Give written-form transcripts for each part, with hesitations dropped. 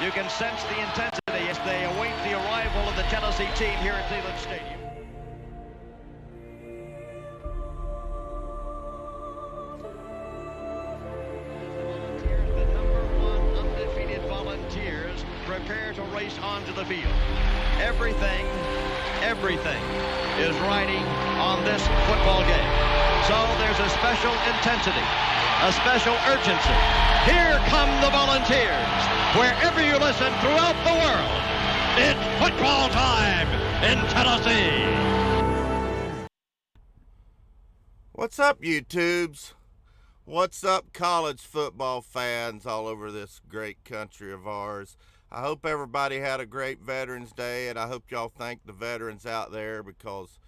You can sense the intensity as they await the arrival of the Tennessee team here at Neyland Stadium. The number one undefeated Volunteers prepare to race onto the field. Everything is riding on this football game. So there's a special intensity, a special urgency. Here come the Volunteers. Wherever you listen throughout the world, it's football time in Tennessee. What's up, YouTubes? What's up, college football fans all over this great country of ours? I hope everybody had a great Veterans Day, and I hope y'all thank the veterans out there, because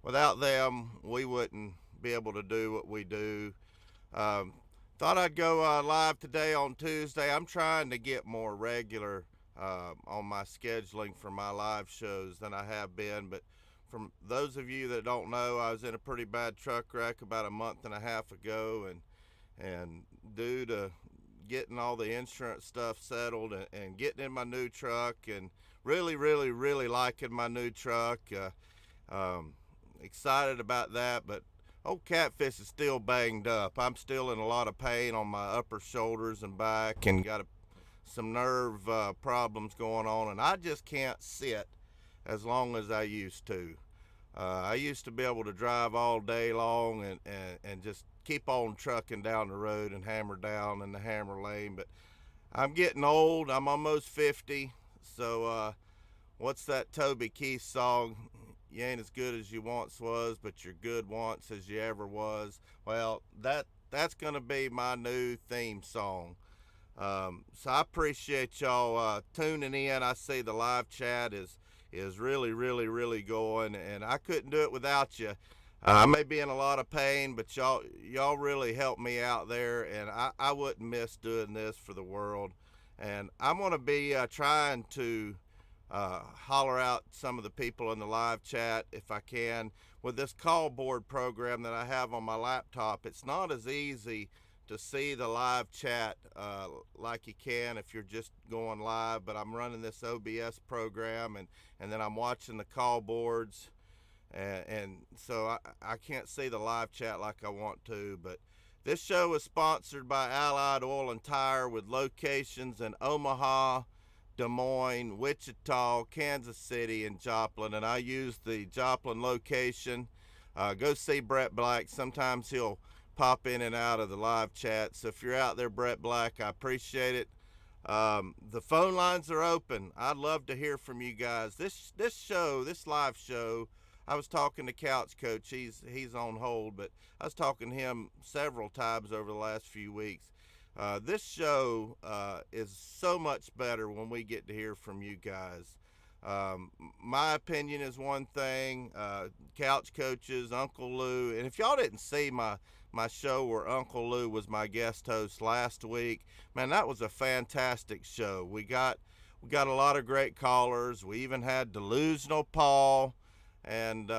without them, we wouldn't be able to do what we do. Thought I'd go live today on Tuesday. I'm trying to get more regular on my scheduling for my live shows than I have been, but from those of you that don't know, I was in a pretty bad truck wreck about a month and a half ago, and due to getting all the insurance stuff settled and getting in my new truck and really liking my new truck, excited about that, but old Catfish is still banged up. I'm still in a lot of pain on my upper shoulders and back, and got some nerve problems going on, and I just can't sit as long as I used to. I used to be able to drive all day long and just keep on trucking down the road and hammer down in the hammer lane, but I'm getting old. I'm almost 50, so what's that Toby Keith song? You ain't as good as you once was, but you're good once as you ever was. Well, that's going to be my new theme song. So I appreciate y'all tuning in. I see the live chat is really going, and I couldn't do it without you. I may be in a lot of pain, but y'all really helped me out there, and I wouldn't miss doing this for the world. And I'm going to be trying to holler out some of the people in the live chat if I can. With this call board program that I have on my laptop, it's not as easy to see the live chat like you can if you're just going live, but I'm running this OBS program, and then I'm watching the call boards, and so I can't see the live chat like I want to. But this show is sponsored by Allied Oil and Tire, with locations in Omaha, Des Moines, Wichita, Kansas City, and Joplin, and I use the Joplin location. Go see Brett Black. Sometimes he'll pop in and out of the live chat, so if you're out there, Brett Black, I appreciate it. The phone lines are open. I'd love to hear from you guys. This live show, I was talking to Couch Coach. He's on hold, but I was talking to him several times over the last few weeks. This show is so much better when we get to hear from you guys. My opinion is one thing. Couch Coaches, Uncle Lou, and if y'all didn't see my show where Uncle Lou was my guest host last week, man, that was a fantastic show. We got a lot of great callers. We even had Delusional Paul, and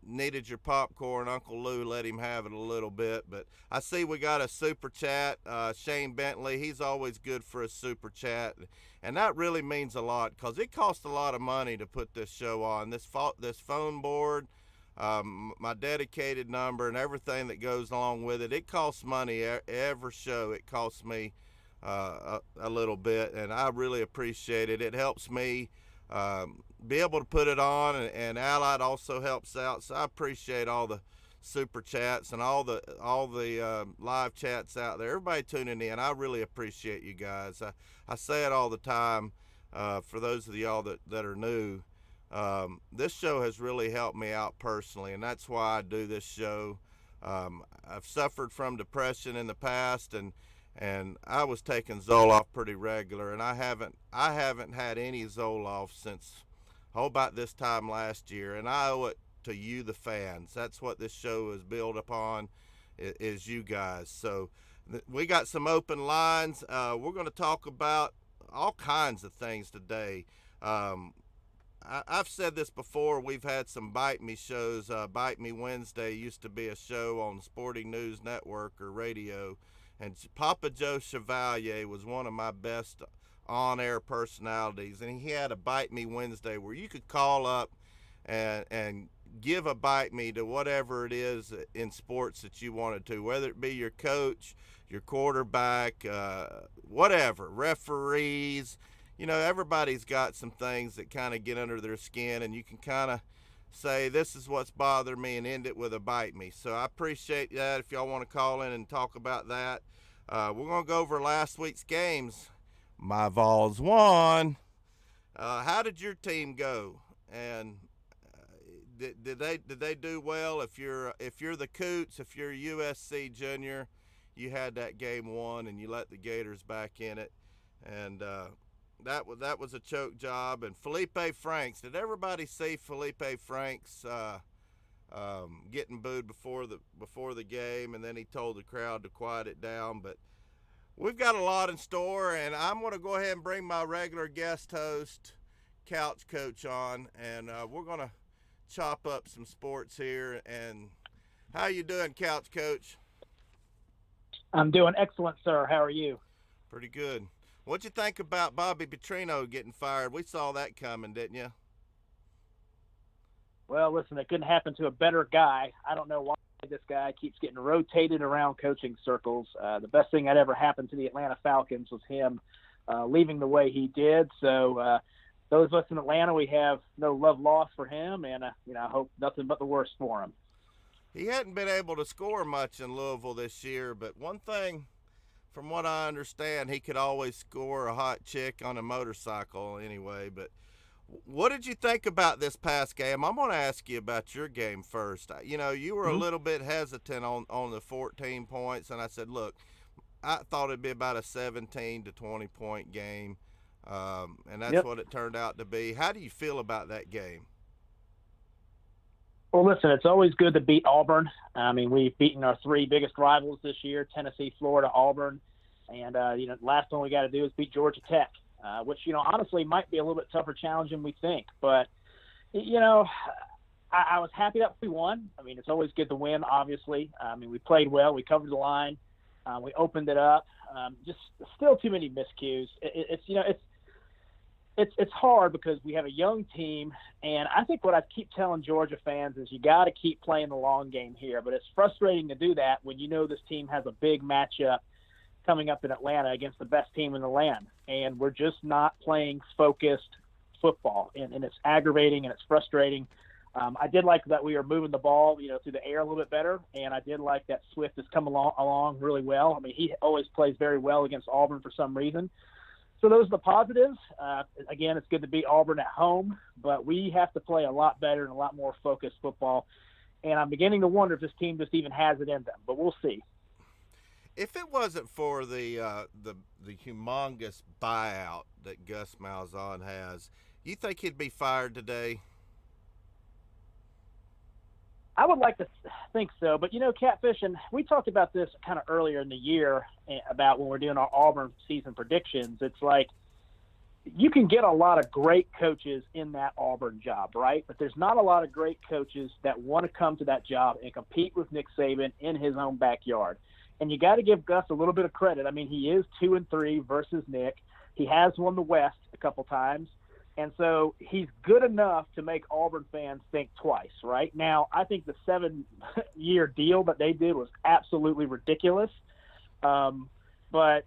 needed your popcorn. Uncle Lou let him have it a little bit, but I see we got a super chat. Shane Bentley, he's always good for a super chat, and that really means a lot, because it costs a lot of money to put this show on. This phone board, my dedicated number, and everything that goes along with it, it costs money. Every show it costs me a little bit, and I really appreciate it. It helps me be able to put it on, and Allied also helps out, so I appreciate all the super chats and all the live chats out there. Everybody tuning in, I really appreciate you guys. I say it all the time. For those of y'all that are new, this show has really helped me out personally, and that's why I do this show. I've suffered from depression in the past, and I was taking Zoloft pretty regular, and I haven't had any Zoloft since about this time last year, and I owe it to you, the fans. That's what this show is built upon, is you guys. So we got some open lines. We're going to talk about all kinds of things today. I've said this before. We've had some Bite Me shows. Bite Me Wednesday used to be a show on Sporting News Network or radio, And Papa Joe Chevalier was one of my best on-air personalities, and he had a Bite Me Wednesday where you could call up and give a bite me to whatever it is in sports that you wanted to, whether it be your coach, your quarterback, whatever, referees. You know, everybody's got some things that kind of get under their skin, and you can kind of say, this is what's bothered me, and end it with a bite me. So I appreciate that if y'all want to call in and talk about that. We're going to go over last week's games. My Vols won. How did your team go? And did they do well? If you're the Coots, if you're USC junior, you had that game won and you let the Gators back in it, and that was a choke job. And Felipe Franks, did everybody see Felipe Franks getting booed before the game, and then he told the crowd to quiet it down? But we've got a lot in store, and I'm going to go ahead and bring my regular guest host, Couch Coach, on, and we're going to chop up some sports here. And how you doing, Couch Coach? I'm doing excellent, sir. How are you? Pretty good. What'd you think about Bobby Petrino getting fired? We saw that coming, didn't you? Well, listen, it couldn't happen to a better guy. I don't know why this guy keeps getting rotated around coaching circles. The best thing that ever happened to the Atlanta Falcons was him leaving the way he did. So those of us in Atlanta, we have no love lost for him, and I hope nothing but the worst for him. He hadn't been able to score much in Louisville this year, but one thing, from what I understand, he could always score a hot chick on a motorcycle anyway. But what did you think about this past game? I'm going to ask you about your game first. You know, you were a little bit hesitant on the 14 points, and I said, look, I thought it'd be about a 17 to 20-point game, and that's what it turned out to be. How do you feel about that game? Well, listen, it's always good to beat Auburn. I mean, we've beaten our three biggest rivals this year, Tennessee, Florida, Auburn. And, last one we got to do is beat Georgia Tech, which, honestly might be a little bit tougher challenge than we think. But, I was happy that we won. I mean, it's always good to win, obviously. I mean, we played well. We covered the line. We opened it up. Just still too many miscues. It's hard because we have a young team, and I think what I keep telling Georgia fans is you got to keep playing the long game here. But it's frustrating to do that when you know this team has a big matchup coming up in Atlanta against the best team in the land, and we're just not playing focused football, and it's aggravating and it's frustrating. I did like that we were moving the ball, through the air a little bit better, and I did like that Swift has come along really well. I mean, he always plays very well against Auburn for some reason. So those are the positives. Again, it's good to beat Auburn at home, but we have to play a lot better and a lot more focused football. And I'm beginning to wonder if this team just even has it in them, but we'll see. If it wasn't for the humongous buyout that Gus Malzahn has, you think he'd be fired today? I would like to think so, but Catfish, and we talked about this kind of earlier in the year about when we're doing our Auburn season predictions. It's like you can get a lot of great coaches in that Auburn job, right? But there's not a lot of great coaches that want to come to that job and compete with Nick Saban in his own backyard. And you got to give Gus a little bit of credit. I mean, he is 2-3 versus Nick. He has won the West a couple times. And so he's good enough to make Auburn fans think twice, right? Now, I think the 7-year deal that they did was absolutely ridiculous. But,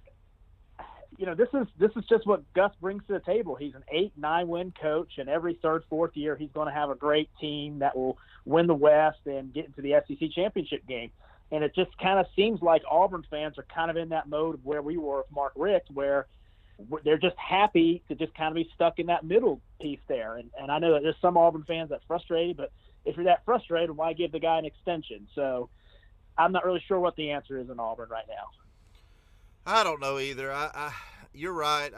this is just what Gus brings to the table. He's an 8-9 win coach, and every third, fourth year he's going to have a great team that will win the West and get into the SEC championship game. And it just kind of seems like Auburn fans are kind of in that mode where we were with Mark Richt, where they're just happy to just kind of be stuck in that middle piece there. And I know that there's some Auburn fans that's frustrated, but if you're that frustrated, why give the guy an extension? So I'm not really sure what the answer is in Auburn right now. I don't know either. You're right.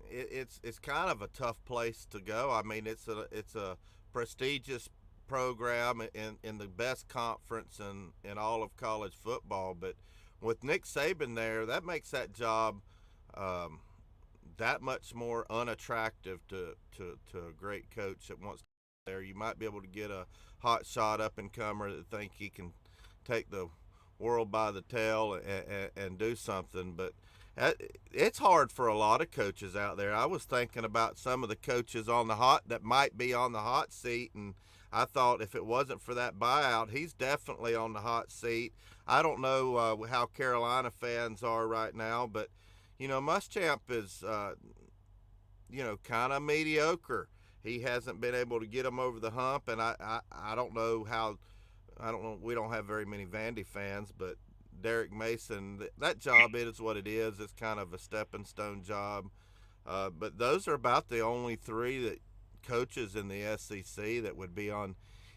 It's kind of a tough place to go. I mean, it's a prestigious program in the best conference in all of college football. But with Nick Saban there, that makes that job that much more unattractive to a great coach that wants to be there. You might be able to get a hot shot up and comer that think he can take the world by the tail and do something. But it's hard for a lot of coaches out there. I was thinking about some of the coaches that might be on the hot seat, and I thought if it wasn't for that buyout, he's definitely on the hot seat. I don't know how Carolina fans are right now, but Muschamp is kind of mediocre. He hasn't been able to get them over the hump, and I don't know how. I don't know. We don't have very many Vandy fans, but Derek Mason, that job is what it is. It's kind of a stepping stone job. But those are about the only three coaches in the SEC that would be on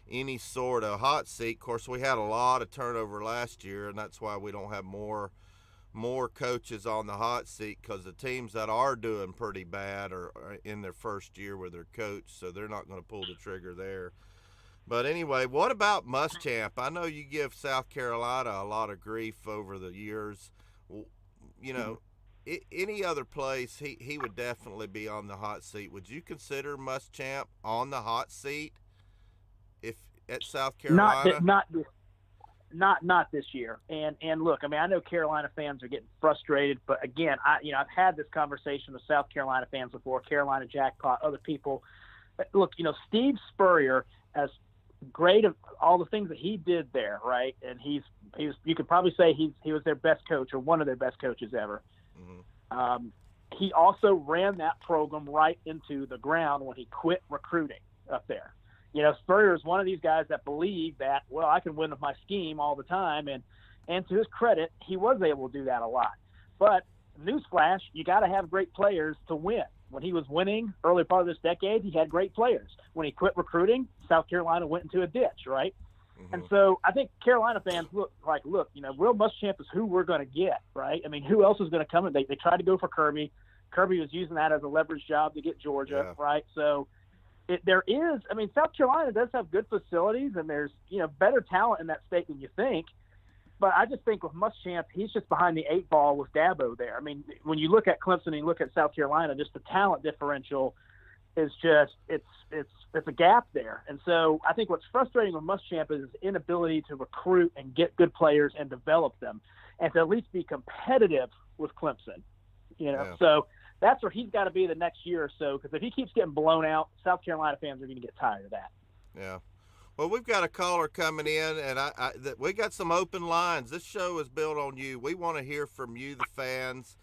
any sort of hot seat. Of course, we had a lot of turnover last year, and that's why we don't have more coaches on the hot seat, because the teams that are doing pretty bad are in their first year with their coach, so they're not going to pull the trigger there. But anyway, what about Muschamp? I know you give South Carolina a lot of grief over the years. Any other place, he would definitely be on the hot seat. Would you consider Muschamp on the hot seat if at South Carolina? Not this year. And look, I mean, I know Carolina fans are getting frustrated, but again, I've had this conversation with South Carolina fans before, Carolina Jackpot, other people. Look, Steve Spurrier, as great of all the things that he did there, right? And he's you could probably say he was their best coach, or one of their best coaches ever. Mm-hmm. He also ran that program right into the ground when he quit recruiting up there. Spurrier is one of these guys that believe that, well, I can win with my scheme all the time, and to his credit, he was able to do that a lot. But newsflash, you got to have great players to win. When he was winning early part of this decade, he had great players. When he quit recruiting, South Carolina went into a ditch, right? Mm-hmm. And so I think Carolina fans look, Will Muschamp is who we're going to get, right? I mean, who else is going to come in? They tried to go for Kirby. Kirby was using that as a leverage job to get Georgia, right? So South Carolina does have good facilities, and there's, better talent in that state than you think. But I just think with Muschamp, he's just behind the 8 ball with Dabo there. I mean, when you look at Clemson and you look at South Carolina, just the talent differential is just it's a gap there. And so I think what's frustrating with Muschamp is his inability to recruit and get good players and develop them, and to at least be competitive with Clemson. So that's where he's got to be the next year or so, because if he keeps getting blown out, South Carolina fans are going to get tired of that. Yeah. Well, we've got a caller coming in, and we got some open lines. This show is built on you. We want to hear from you, the fans.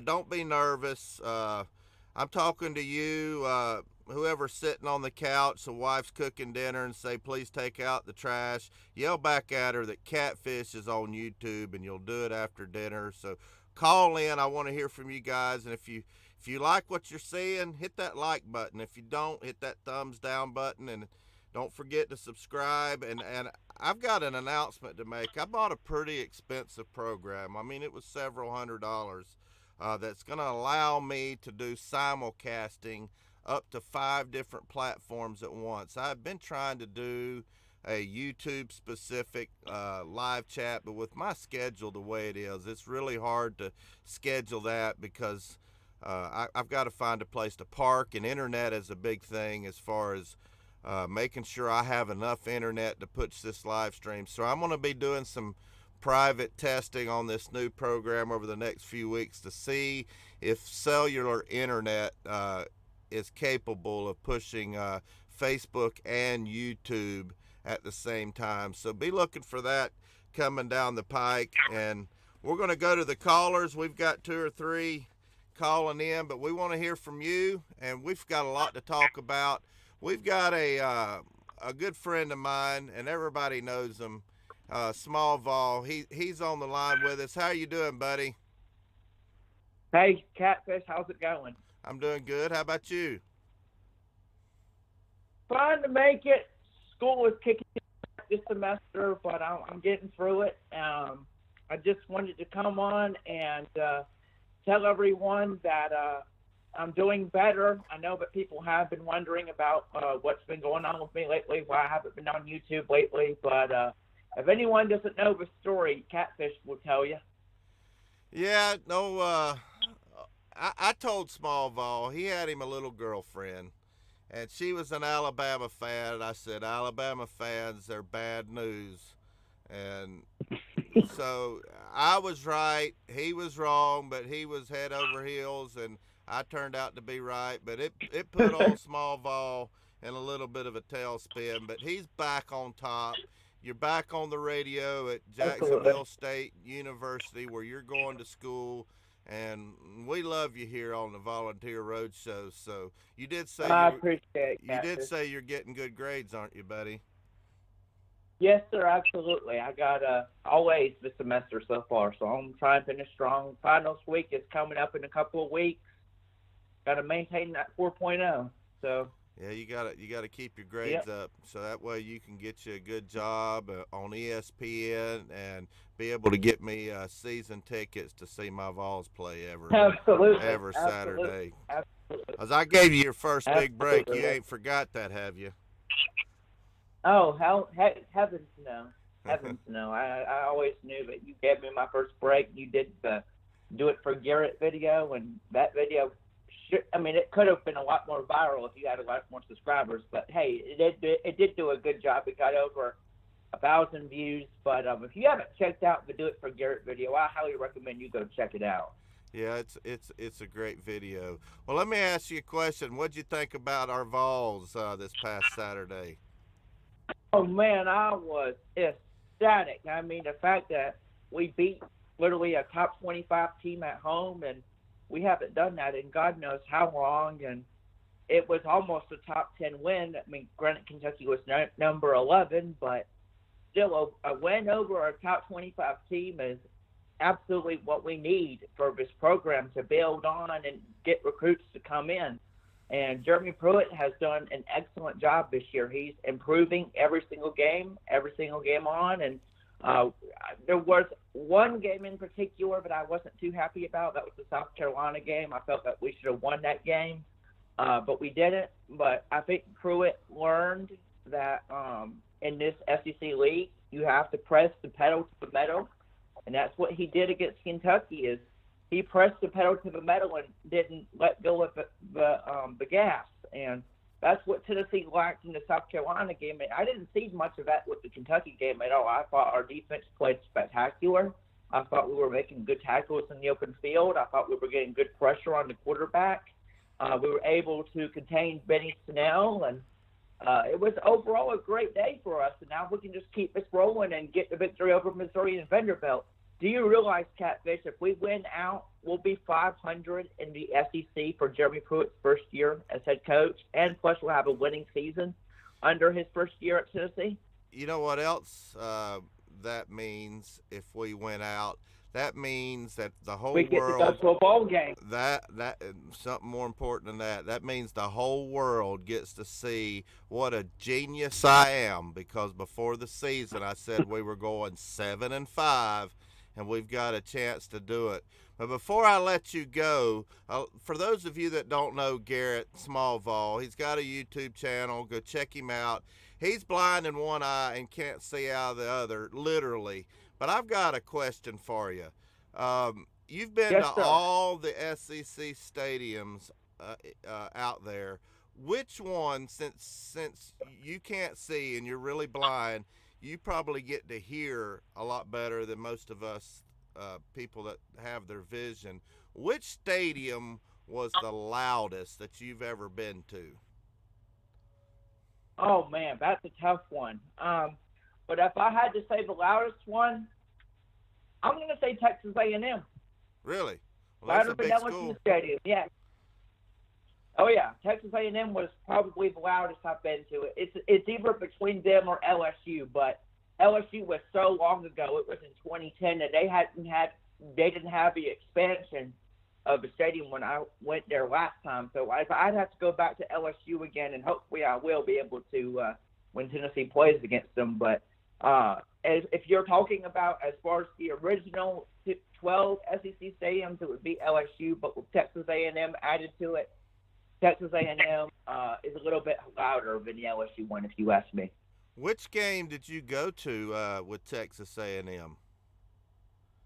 Don't be nervous. I'm talking to you, whoever's sitting on the couch, the wife's cooking dinner, and say, please take out the trash. Yell back at her that Catfish is on YouTube, and you'll do it after dinner. So call in. I want to hear from you guys, and if you like what you're seeing, hit that like button. If you don't, hit that thumbs down button, and don't forget to subscribe. And I've got an announcement to make. I bought a pretty expensive program. I mean, it was several $100s. That's going to allow me to do simulcasting up to 5 different platforms at once. I've been trying to do a YouTube-specific live chat, but with my schedule the way it is, it's really hard to schedule that, because I've got to find a place to park, and internet is a big thing as far as making sure I have enough internet to push this live stream. So I'm going to be doing some private testing on this new program over the next few weeks to see if cellular internet is capable of pushing Facebook and YouTube at the same time. So be looking for that coming down the pike. And we're going to go to the callers. We've got 2 or 3 calling in, but we want to hear from you, and we've got a lot to talk about. We've got a good friend of mine, and everybody knows him, Small Vol. He's on the line with us. How you doing, buddy? Hey, Catfish, how's it going? I'm doing good. How about you? Trying to make it. School is kicking this semester, but I'm getting through it. I just wanted to come on and tell everyone that I'm doing better. I know that people have been wondering about what's been going on with me lately, why I haven't been on YouTube lately. But if anyone doesn't know the story, Catfish will tell you. Yeah, no, I told Small Vol, he had him a little girlfriend, and she was an Alabama fan, and I said, Alabama fans, they're bad news. And So I was right, he was wrong, but he was head over heels, and I turned out to be right. But it put on Small Vol in a little bit of a tailspin. But he's back on top. You're back on the radio at Jacksonville State University, where you're going to school, and we love you here on the Volunteer Roadshow. So you did say I appreciate it. you did say you're getting good grades, aren't you, buddy? Yes, sir, absolutely. I got always this semester so far, so I'm trying to finish strong. Finals week is coming up in a couple of weeks. Got to maintain that 4.0. So. Yeah, you gotta keep your grades up, so that way you can get you a good job on ESPN and be able to get me season tickets to see my Vols play every Saturday. Absolutely. As I gave you your first big break, you ain't forgot that, have you? Oh, heavens no. Heavens no. I always knew that you gave me my first break. You did the Do It for Garrett video, and that video, it could have been a lot more viral if you had a lot more subscribers. But, hey, it did do a good job. It got over 1,000 views. But if you haven't checked out the Do It for Garrett video, I highly recommend you go check it out. Yeah, it's a great video. Well, let me ask you a question. What'd you think about our Vols this past Saturday? Oh, man, I was ecstatic. The fact that we beat literally a top 25 team at home, and we haven't done that in God knows how long, and it was almost a top 10 win. Granted, Kentucky was number 11, but still a win over a top 25 team is absolutely what we need for this program to build on and get recruits to come in. And Jeremy Pruit has done an excellent job this year. He's improving every single game on. And there was one game in particular that I wasn't too happy about. That was the South Carolina game. I felt that we should have won that game, but we didn't. But I think Pruitt learned that in this SEC league, you have to press the pedal to the metal. And that's what he did against Kentucky is he pressed the pedal to the metal and didn't let go of the gas. And that's what Tennessee lacked in the South Carolina game. I didn't see much of that with the Kentucky game at all. I thought our defense played spectacular. I thought we were making good tackles in the open field. I thought we were getting good pressure on the quarterback. We were able to contain Benny Snell, and it was overall a great day for us. And now we can just keep this rolling and get the victory over Missouri and Vanderbilt. Do you realize, Catfish, if we win out, we'll be 500 in the SEC for Jeremy Pruitt's first year as head coach, and plus we'll have a winning season under his first year at Tennessee? You know what else that means if we win out? That means that the whole world... We get to go to a bowl game. That something more important than that. That means the whole world gets to see what a genius I am, because before the season I said we were going 7-5, and we've got a chance to do it. But before I let you go, for those of you that don't know Garrett Smallvall, he's got a YouTube channel. Go check him out. He's blind in one eye and can't see out of the other, literally. But I've got a question for you. You've been to all the SEC stadiums out there. Which one, since you can't see and you're really blind, you probably get to hear a lot better than most of us people that have their vision. Which stadium was the loudest that you've ever been to? Oh, man, that's a tough one. But if I had to say the loudest one, I'm going to say Texas A&M. Really? Well, that's a big school. Stadium, yeah. Oh, yeah. Texas A&M was probably the loudest I've been to. It's either between them or LSU, but LSU was so long ago. It was in 2010 that they didn't have the expansion of the stadium when I went there last time. So I'd have to go back to LSU again, and hopefully I will be able to when Tennessee plays against them. But if you're talking about as far as the original 12 SEC stadiums, it would be LSU, but with Texas A&M added to it, Texas A&M is a little bit louder than the LSU one, if you ask me. Which game did you go to with Texas A&M?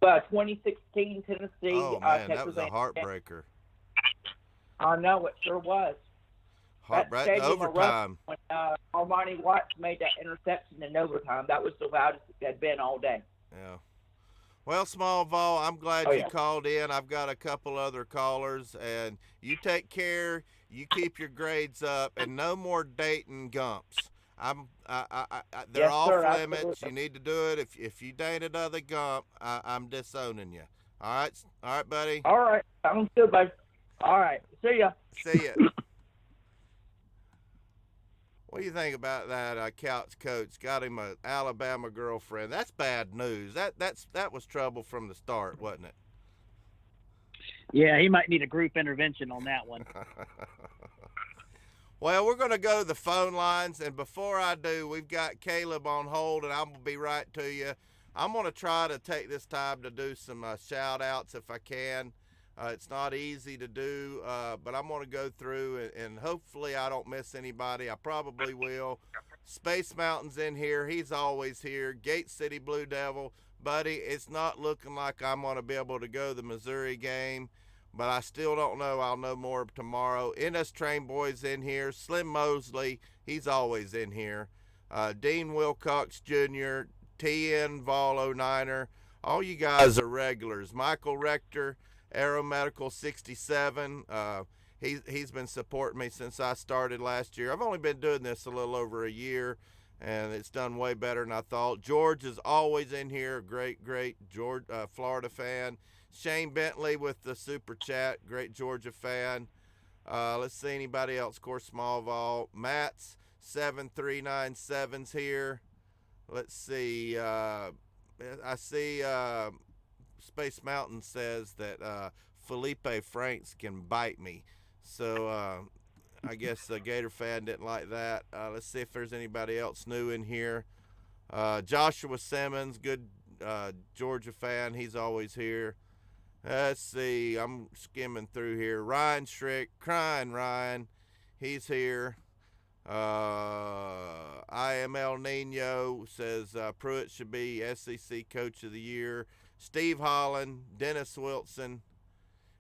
2016 Tennessee. Oh, man, Texas that was a heartbreaker. I know, it sure was. Right to overtime. When Armani Watts made that interception in overtime, that was the loudest it had been all day. Yeah. Well, Small Vol, I'm glad Oh, you yeah. called in. I've got a couple other callers, and you take care. You keep your grades up, and no more dating Gumps. They're Yes, off sir. limits. Absolutely. You need to do it. If you date another Gump, I'm disowning you. All right, buddy. All right. Sounds good, bud. All right. See ya. See ya. What do you think about that couch coach? Got him a Alabama girlfriend. That's bad news. That was trouble from the start, wasn't it? Yeah, he might need a group intervention on that one. Well, we're going to go to the phone lines, and before I do, we've got Caleb on hold, and I'm going to be right to you. I'm going to try to take this time to do some shout-outs if I can. It's not easy to do, but I'm going to go through, and hopefully I don't miss anybody. I probably will. Space Mountain's in here. He's always here. Gate City Blue Devil. Buddy, it's not looking like I'm going to be able to go to the Missouri game, but I still don't know. I'll know more tomorrow. NS Train Boy's in here. Slim Mosley, he's always in here. Dean Wilcox Jr., TN Vol 09er. All you guys are regulars. Michael Rector, Aeromedical 67. He's been supporting me since I started last year. I've only been doing this a little over a year, and it's done way better than I thought. George is always in here. Great George, Florida fan. Shane Bentley with the super chat. Great Georgia fan. Let's see anybody else. Of course, Small Vol. Matt's 7397's here. Let's see. I see Space Mountain says that Felipe Franks can bite me. So I guess the Gator fan didn't like that. Let's see if there's anybody else new in here. Joshua Simmons, good Georgia fan. He's always here. Let's see. I'm skimming through here. Ryan Schrick, crying Ryan. He's here. I am El Nino says Pruitt should be SEC Coach of the Year. Steve Holland, Dennis Wilson,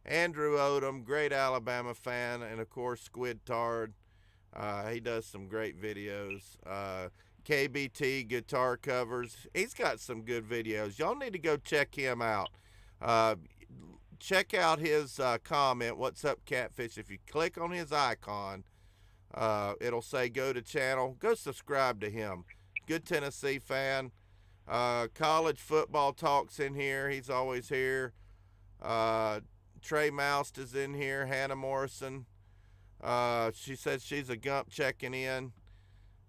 Andrew Odom, great Alabama fan, and of course Squid Tard. He does some great videos. KBT guitar covers. He's got some good videos. Y'all need to go check him out. Check out his comment, What's Up Catfish. If you click on his icon, it'll say go to channel. Go subscribe to him. Good Tennessee fan. College football talks in here. He's always here. Trey Moust is in here. Hannah Morrison. She says she's a Gump checking in.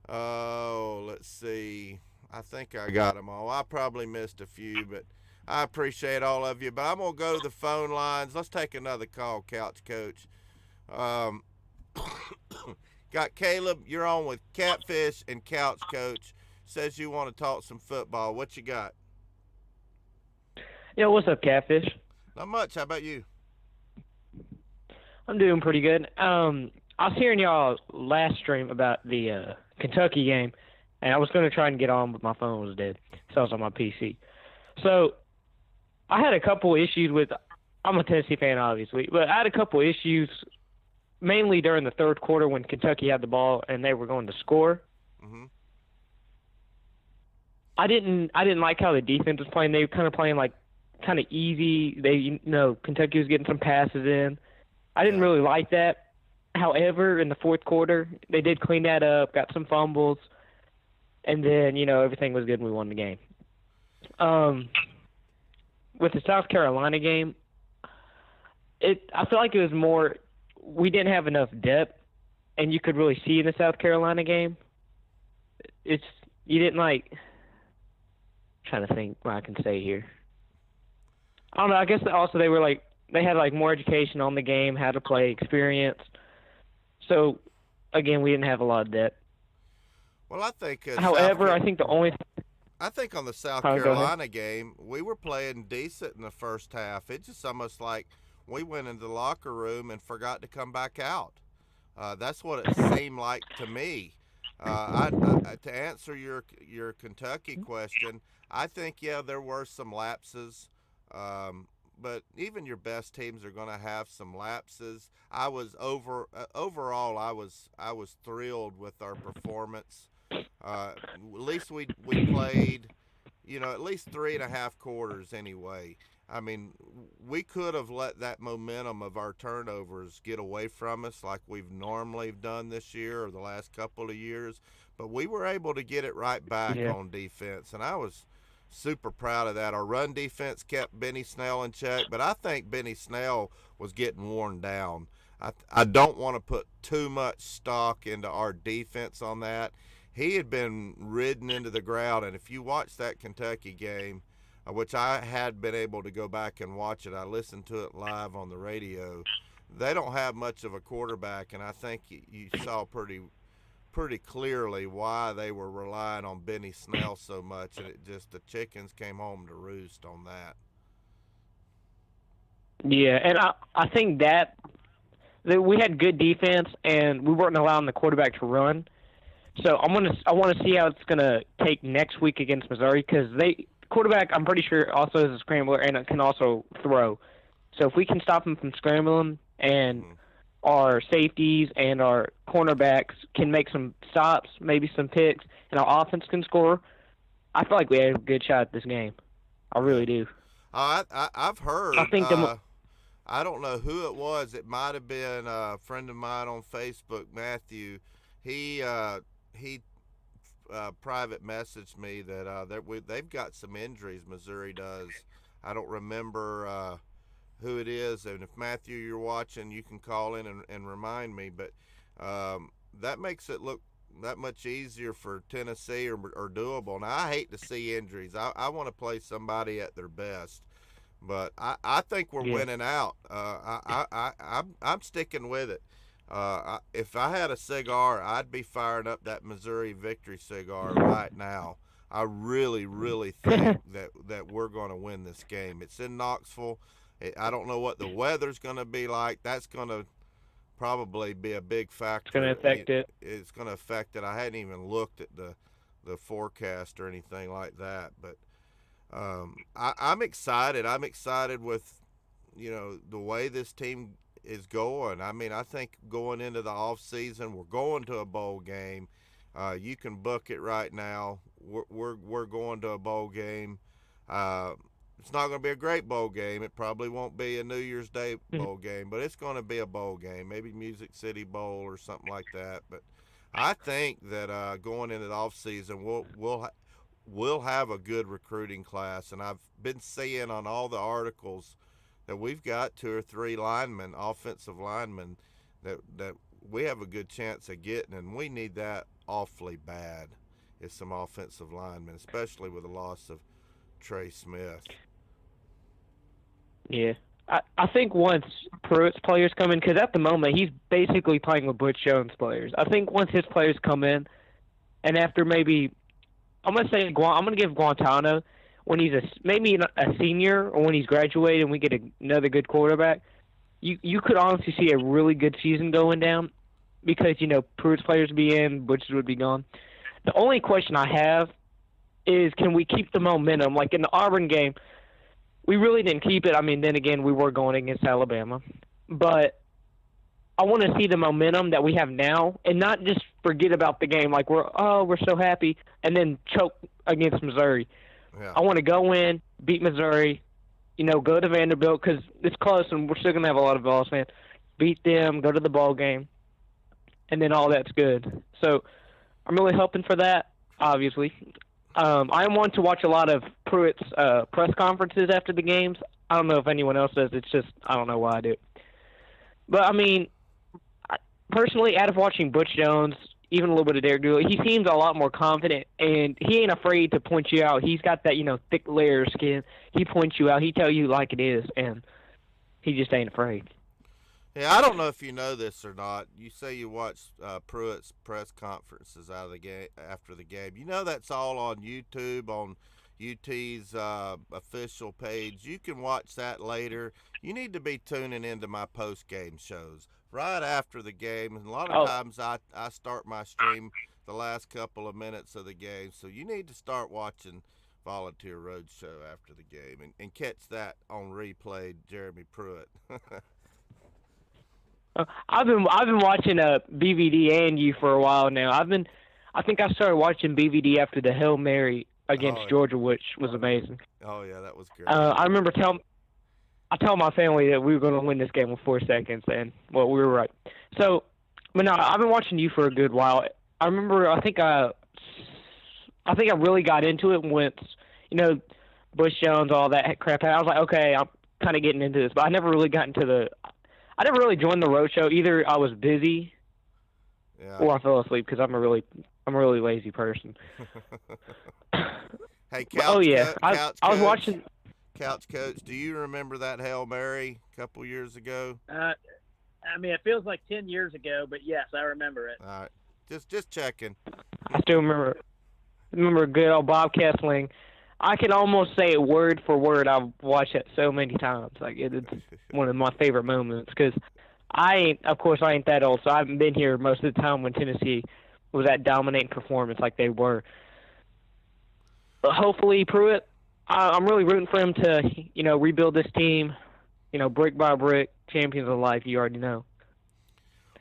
Oh, let's see. I think I got them all. I probably missed a few, but I appreciate all of you. But I'm going to go to the phone lines. Let's take another call, Couch Coach. Got Caleb. You're on with Catfish and Couch Coach. Says you want to talk some football. What you got? Yo, what's up, Catfish? Not much. How about you? I'm doing pretty good. I was hearing y'all last stream about the Kentucky game, and I was going to try and get on, but my phone was dead, so I was on my PC. So I had a couple issues with – I'm a Tennessee fan, obviously, but I had a couple issues mainly during the third quarter when Kentucky had the ball and they were going to score. Mm-hmm. I didn't like how the defense was playing. They were kind of playing like kind of easy. Kentucky was getting some passes in. I didn't really like that. However, in the fourth quarter, they did clean that up, got some fumbles, and then, everything was good and we won the game. With the South Carolina game, I feel like it was more we didn't have enough depth, and you could really see in the South Carolina game. You didn't I'm trying to think what I can say here. I don't know. I guess also they had more education on the game, how to play, experience. So, again, we didn't have a lot of depth. Well, I think. However, I think I think on the South Carolina game, we were playing decent in the first half. It's just almost like we went into the locker room and forgot to come back out. That's what it seemed like to me. To answer your Kentucky question, I think there were some lapses. But even your best teams are going to have some lapses. I was overall I was thrilled with our performance. At least we played. at least 3.5 quarters anyway. I mean, we could have let that momentum of our turnovers get away from us like we've normally done this year or the last couple of years, but we were able to get it right back on defense, and I was super proud of that. Our run defense kept Benny Snell in check, but I think Benny Snell was getting worn down. I don't want to put too much stock into our defense on that. He had been ridden into the ground, and if you watch that Kentucky game, which I had been able to go back and watch it, I listened to it live on the radio. They don't have much of a quarterback, and I think you saw pretty clearly why they were relying on Benny Snell so much, and the chickens came home to roost on that. Yeah, and I think that we had good defense, and we weren't allowing the quarterback to run. So I want to see how it's going to take next week against Missouri, because quarterback, I'm pretty sure, also is a scrambler and can also throw. So if we can stop him from scrambling, and our safeties and our cornerbacks can make some stops, maybe some picks, and our offense can score, I feel like we have a good shot at this game. I really do. I've heard. I think I don't know who it was. It might have been a friend of mine on Facebook, Matthew. He private messaged me that they've got some injuries. Missouri does. I don't remember who it is, and if Matthew, you're watching, you can call in and remind me. But that makes it look that much easier for Tennessee or doable. Now, I hate to see injuries. I want to play somebody at their best, but I think we're winning out. I'm sticking with it. If I had a cigar, I'd be firing up that Missouri victory cigar right now. I really, really think that we're going to win this game. It's in Knoxville. I don't know what the weather's going to be like. That's going to probably be a big factor. It's going to affect it. It's going to affect it. I hadn't even looked at the forecast or anything like that. But I'm excited. I'm excited with, the way this team is going. I mean, I think going into the off season, we're going to a bowl game. You can book it right now. We're going to a bowl game. It's not going to be a great bowl game. It probably won't be a New Year's Day bowl game, but it's going to be a bowl game, maybe Music City Bowl or something like that. But I think that going into the off season, we'll have a good recruiting class, and I've been seeing on all the articles that we've got 2 or 3 linemen, offensive linemen, that we have a good chance of getting, and we need that awfully bad. Is some offensive linemen, especially with the loss of Trey Smith. Yeah. I think once Pruitt's players come in, because at the moment he's basically playing with Butch Jones' players. I think once his players come in, and after maybe, I'm going to give Guantano, when he's maybe a senior or when he's graduated and we get another good quarterback, you could honestly see a really good season going down, because, Pruitt's players would be in, Butch's would be gone. The only question I have is, can we keep the momentum? Like in the Auburn game, we really didn't keep it. I mean, then again, we were going against Alabama. But I want to see the momentum that we have now and not just forget about the game like we're so happy and then choke against Missouri. Yeah. I want to go in, beat Missouri, go to Vanderbilt because it's close and we're still going to have a lot of Vols fans. Beat them, go to the ball game, and then all that's good. So I'm really hoping for that, obviously. I am one to watch a lot of Pruitt's press conferences after the games. I don't know if anyone else does. It's just I don't know why I do. But, I mean, personally, out of watching Butch Jones, even a little bit of Derek Dooley, he seems a lot more confident, and he ain't afraid to point you out. He's got that, thick layer of skin. He points you out. He tell you like it is, and he just ain't afraid. Yeah, I don't know if you know this or not. You say you watch Pruitt's press conferences out of the game after the game. That's all on YouTube, on UT's official page. You can watch that later. You need to be tuning into my post-game shows right after the game. And a lot of times I start my stream the last couple of minutes of the game. So you need to start watching Volunteer Roadshow after the game and catch that on replay, Jeremy Pruitt. I've been watching BVD and you for a while now. I think I started watching BVD after the Hail Mary against Georgia, which was amazing. Oh yeah, that was great. I remember I told my family that we were going to win this game in 4 seconds, and well, we were right. So, but no, I've been watching you for a good while. I remember, I think I really got into it once, Bush Jones, all that crap. I was like, okay, I'm kind of getting into this, but I never really got into I never really joined the Roadshow. Either I was busy, or I fell asleep because I'm a really lazy person. Hey, Couch. Oh yeah, Couch I was watching. Couch Coach, do you remember that Hail Mary a couple years ago? It feels like 10 years ago, but yes, I remember it. All right, just checking. I still remember good old Bob Kessling. I can almost say it word for word. I've watched it so many times. Like it's one of my favorite moments because I ain't that old, so I haven't been here most of the time when Tennessee was that dominating performance like they were. But hopefully, Pruitt, I'm really rooting for him to, rebuild this team, brick by brick, champions of life. You already know.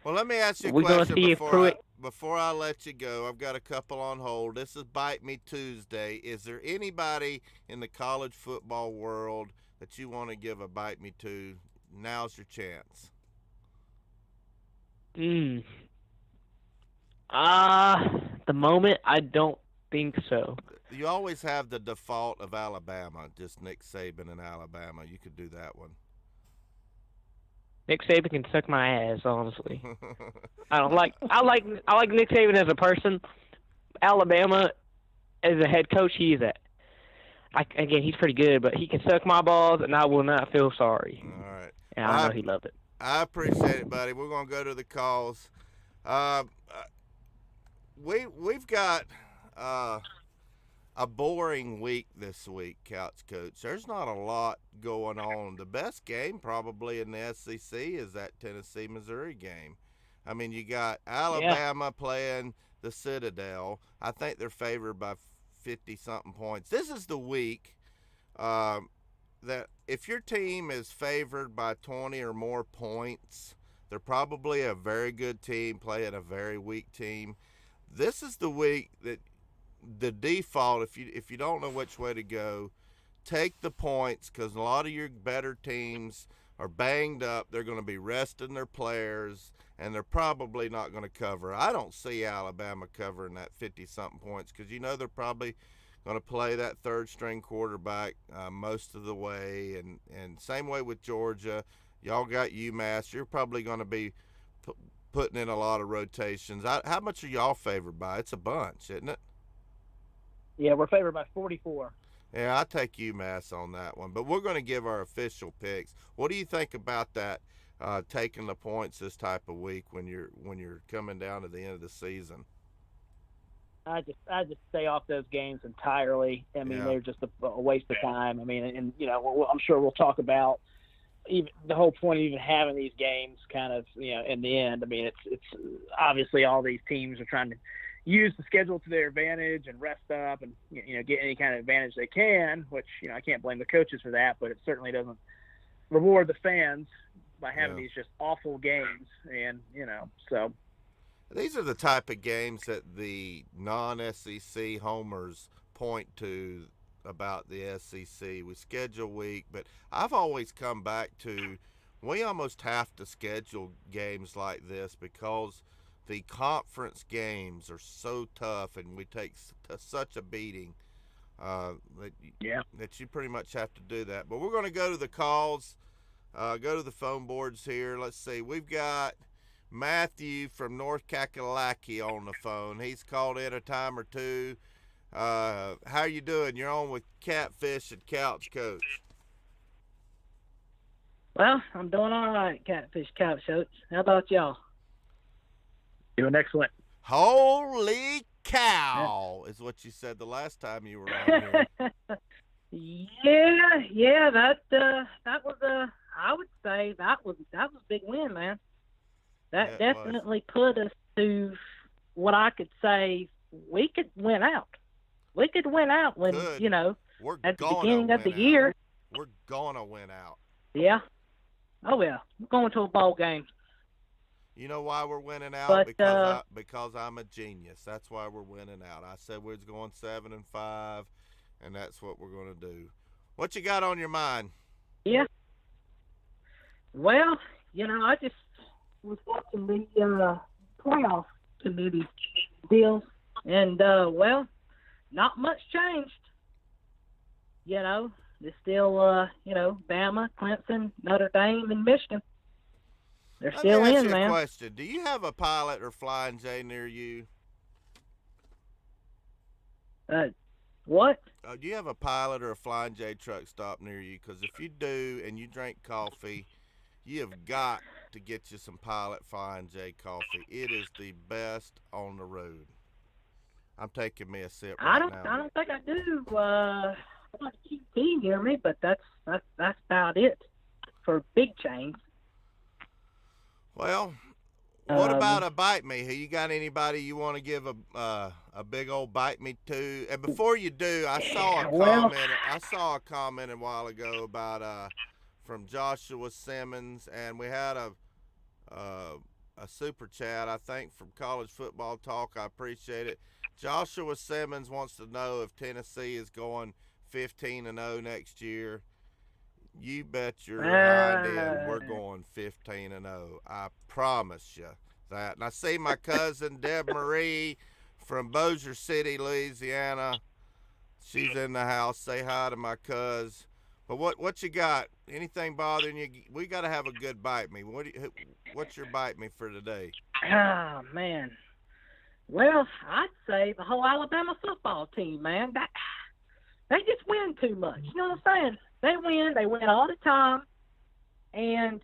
Well, let me ask you a We're going to question see if Pruitt. before I let you go. I've got a couple on hold. This is Bite Me Tuesday. Is there anybody in the college football world that you want to give a bite me to? Now's your chance. The moment, I don't think so. You always have the default of Alabama, just Nick Saban in Alabama. You could do that one. Nick Saban can suck my ass, honestly. I like Nick Saban as a person. Alabama as a head coach, he's pretty good, but he can suck my balls, and I will not feel sorry. All right. And I know he loved it. I appreciate it, buddy. We're gonna go to the calls. We've got a boring week this week, Couch Coach. There's not a lot going on. The best game probably in the SEC is that Tennessee-Missouri game. I mean, you got Alabama playing the Citadel. I think they're favored by 50-something points. This is the week that if your team is favored by 20 or more points, they're probably a very good team playing a very weak team. This is the week that the default, if you don't know which way to go, take the points because a lot of your better teams are banged up. They're going to be resting their players, and they're probably not going to cover. I don't see Alabama covering that 50-something points because they're probably going to play that third-string quarterback most of the way, and same way with Georgia. Y'all got UMass. You're probably going to be putting in a lot of rotations. How much are y'all favored by? It's a bunch, isn't it? Yeah, we're favored by 44. Yeah, I'll take UMass on that one. But we're going to give our official picks. What do you think about that, taking the points this type of week when you're coming down to the end of the season? I just stay off those games entirely. I mean, they're just a waste of time. I mean, and I'm sure we'll talk about even the whole point of even having these games kind of, in the end. I mean, it's obviously all these teams are trying to use the schedule to their advantage and rest up and, get any kind of advantage they can, which, I can't blame the coaches for that, but it certainly doesn't reward the fans by having these just awful games. And, so. These are the type of games that the non-SEC homers point to about the SEC. We schedule week, but I've always come back to we almost have to schedule games like this because the conference games are so tough and we take such a beating that you pretty much have to do that. But we're going to go to the calls, go to the phone boards here. Let's see. We've got Matthew from North Kakalaki on the phone. He's called in a time or two. How you doing? You're on with Catfish and Couch Coach. Well, I'm doing all right, Catfish Couch Coach. How about y'all? Doing excellent. Holy cow is what you said the last time you were on here. yeah, that was I would say that was a big win, man. That definitely put us to what I could say we could win out. We could win out when, we're at the beginning of the year. We're going to win out. Yeah. Oh, yeah. We're going to a bowl game. You know why we're winning out? Because I'm a genius. That's why we're winning out. I said we was going 7-5. and that's what we're going to do. What you got on your mind? Yeah. Well, I just was watching the playoff committee deals, and well, not much changed. There's still Bama, Clemson, Notre Dame, and Michigan. They're still in, man. Let me ask you a question. Do you have a Pilot or Flying J near you? What? Do you have a Pilot or a Flying J truck stop near you? Because if you do and you drink coffee, you have got to get you some Pilot Flying J coffee. It is the best on the road. I'm taking me a sip right now. I don't think I do. I've got a QT near me, but that's about it for big chains. Well, what about a Bite Me? You got anybody you want to give a big old Bite Me to? And before you do, I saw a comment a while ago about from Joshua Simmons, and we had a super chat, I think, from College Football Talk. I appreciate it. Joshua Simmons wants to know if Tennessee is going 15-0 next year. You bet your hind end we're going 15-0. I promise you that. And I see my cousin Deb Marie from Bossier City, Louisiana. She's in the house. Say hi to my cuz. But what you got? Anything bothering you? We got to have a good Bite Me. What's your Bite Me for today? Oh, man. Well, I'd say the whole Alabama football team, man. They just win too much. You know what I'm saying? They win all the time, and